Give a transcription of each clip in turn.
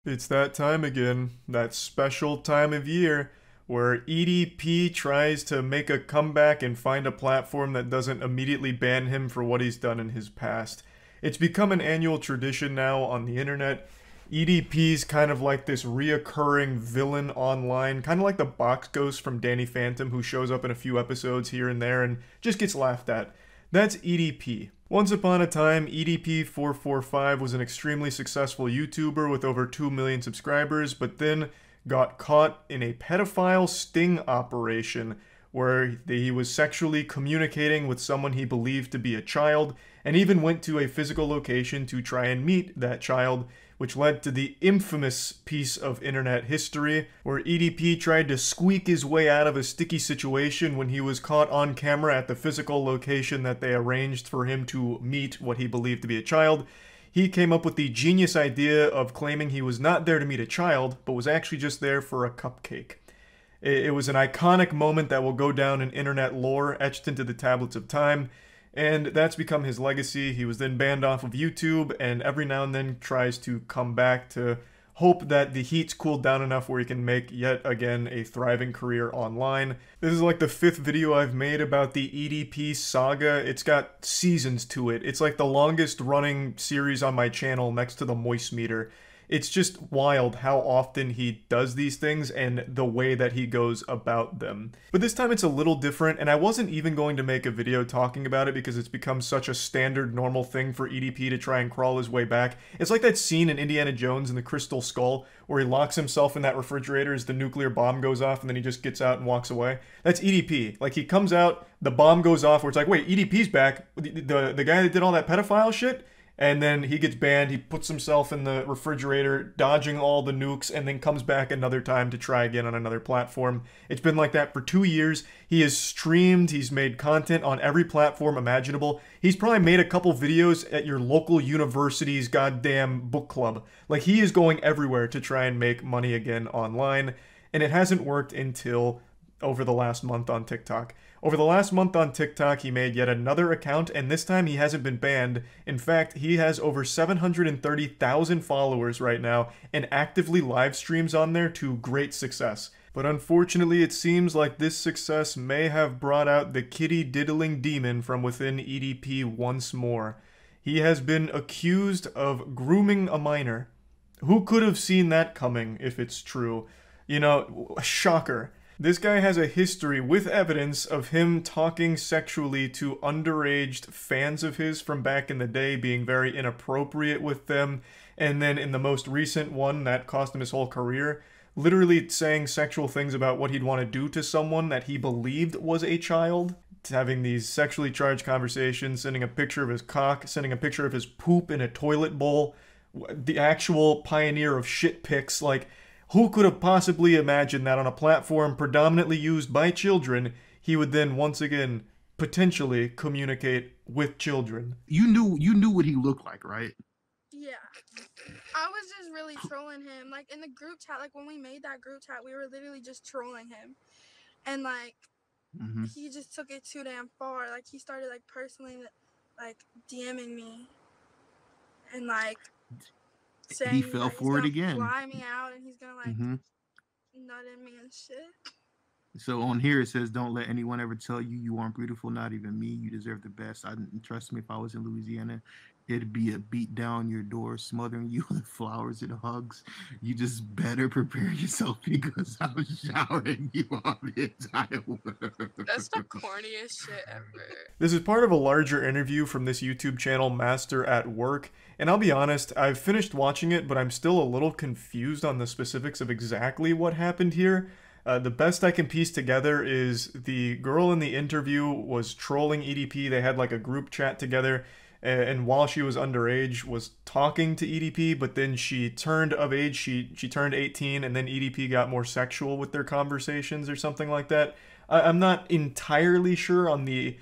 It's that time again, that special time of year where EDP tries to make a comeback and find a platform that doesn't immediately ban him for what he's done in his past. It's become an annual tradition now on the internet. EDP's kind of like this reoccurring villain online, kind of like the box ghost from Danny Phantom who shows up in a few episodes here and there and just gets laughed at. That's EDP. Once upon a time, EDP445 was an extremely successful YouTuber with over 2 million subscribers, but then got caught in a pedophile sting operation where he was sexually communicating with someone he believed to be a child, and even went to a physical location to try and meet that child, which led to the infamous piece of internet history where EDP tried to squeak his way out of a sticky situation when he was caught on camera at the physical location that they arranged for him to meet what he believed to be a child. He came up with the genius idea of claiming he was not there to meet a child, but was actually just there for a cupcake. It was an iconic moment that will go down in internet lore, etched into the tablets of time, and that's become his legacy. He was then banned off of YouTube, and every now and then tries to come back to hope that the heat's cooled down enough where he can make yet again a thriving career online. This is like the 5th video I've made about the EDP saga. It's got seasons to it. It's like the longest running series on my channel next to the Moist Meter. It's just wild how often he does these things and the way that he goes about them. But this time it's a little different, and I wasn't even going to make a video talking about it because it's become such a standard normal thing for EDP to try and crawl his way back. It's like that scene in Indiana Jones and the Crystal Skull where he locks himself in that refrigerator as the nuclear bomb goes off and then he just gets out and walks away. That's EDP. Like, he comes out, the bomb goes off, where it's like, wait, EDP's back? The guy that did all that pedophile shit? And then he gets banned, he puts himself in the refrigerator, dodging all the nukes, and then comes back another time to try again on another platform. It's been like that for 2 years. He has streamed, he's made content on every platform imaginable. He's probably made a couple videos at your local university's goddamn book club. Like, he is going everywhere to try and make money again online, and it hasn't worked until over the last month on TikTok. Over the last month on TikTok, he made yet another account, and this time he hasn't been banned. In fact, he has over 730,000 followers right now and actively live streams on there to great success. But unfortunately, it seems like this success may have brought out the kitty diddling demon from within EDP once more. He has been accused of grooming a minor. Who could have seen that coming, if it's true? You know, shocker. This guy has a history with evidence of him talking sexually to underage fans of his from back in the day, being very inappropriate with them, and then in the most recent one that cost him his whole career, literally saying sexual things about what he'd want to do to someone that he believed was a child. Having these sexually charged conversations, sending a picture of his cock, sending a picture of his poop in a toilet bowl, the actual pioneer of shit pics. Like, who could have possibly imagined that on a platform predominantly used by children, he would then once again potentially communicate with children? You knew what he looked like, right? Yeah. I was just really trolling him. Like, in the group chat, like when we made that group chat, we were literally just trolling him. And like he just took it too damn far. Like, he started like personally like DMing me and like saying He fell for it again. Fly me out, and he's gonna like nut in me and shit. So on here it says, "Don't let anyone ever tell you you aren't beautiful, not even me. You deserve the best. Trust me, if I was in Louisiana, it'd be a beat down your door, smothering you with flowers and hugs. You just better prepare yourself because I'm showering you on the entire world." That's the corniest shit ever. This is part of a larger interview from this YouTube channel, Master at Work. And I'll be honest, I've finished watching it, but I'm still a little confused on the specifics of exactly what happened here. The best I can piece together is the girl in the interview was trolling EDP. They had like a group chat together, and while she was underage, was talking to EDP, but then she turned of age, she turned 18, and then EDP got more sexual with their conversations or something like that. I'm not entirely sure on the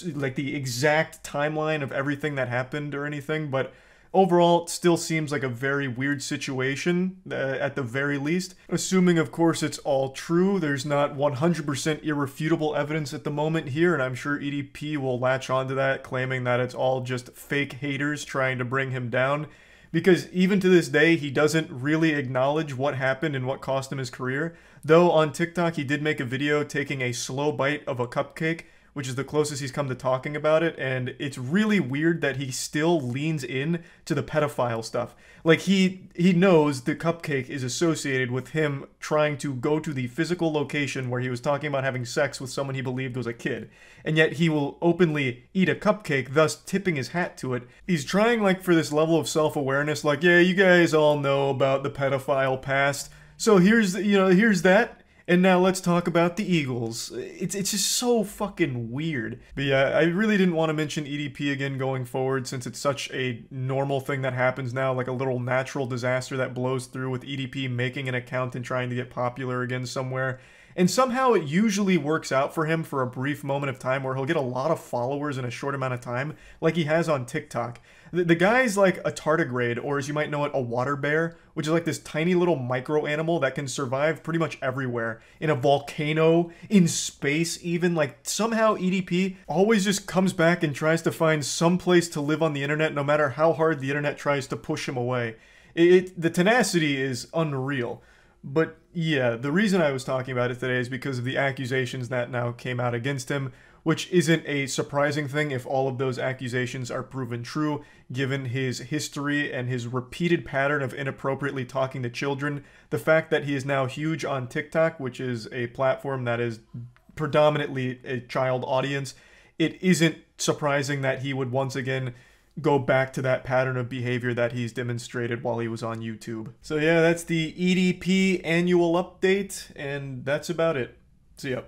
exact timeline of everything that happened or anything, but overall, it still seems like a very weird situation, at the very least. Assuming, of course, it's all true, there's not 100% irrefutable evidence at the moment here, and I'm sure EDP will latch onto that, claiming that it's all just fake haters trying to bring him down. because even to this day, he doesn't really acknowledge what happened and what cost him his career. Though on TikTok, he did make a video taking a slow bite of a cupcake, which is the closest he's come to talking about it, and it's really weird that he still leans in to the pedophile stuff. Like, he knows the cupcake is associated with him trying to go to the physical location where he was talking about having sex with someone he believed was a kid, and yet he will openly eat a cupcake, thus tipping his hat to it. He's trying, like, for this level of self-awareness, like, yeah, you guys all know about the pedophile past, so here's that. And now let's talk about the Eagles. It's just so fucking weird. But yeah, I really didn't want to mention EDP again going forward since it's such a normal thing that happens now, like a little natural disaster that blows through with EDP making an account and trying to get popular again somewhere. And somehow it usually works out for him for a brief moment of time where he'll get a lot of followers in a short amount of time, like he has on TikTok. The guy's like a tardigrade, or as you might know it, a water bear, which is like this tiny little micro animal that can survive pretty much everywhere. In a volcano, in space even. Like, somehow EDP always just comes back and tries to find some place to live on the internet no matter how hard the internet tries to push him away. The tenacity is unreal. But yeah, the reason I was talking about it today is because of the accusations that now came out against him, which isn't a surprising thing if all of those accusations are proven true, given his history and his repeated pattern of inappropriately talking to children. The fact that he is now huge on TikTok, which is a platform that is predominantly a child audience, it isn't surprising that he would once again go back to that pattern of behavior that he's demonstrated while he was on YouTube. So yeah, that's the EDP annual update, and that's about it. See ya.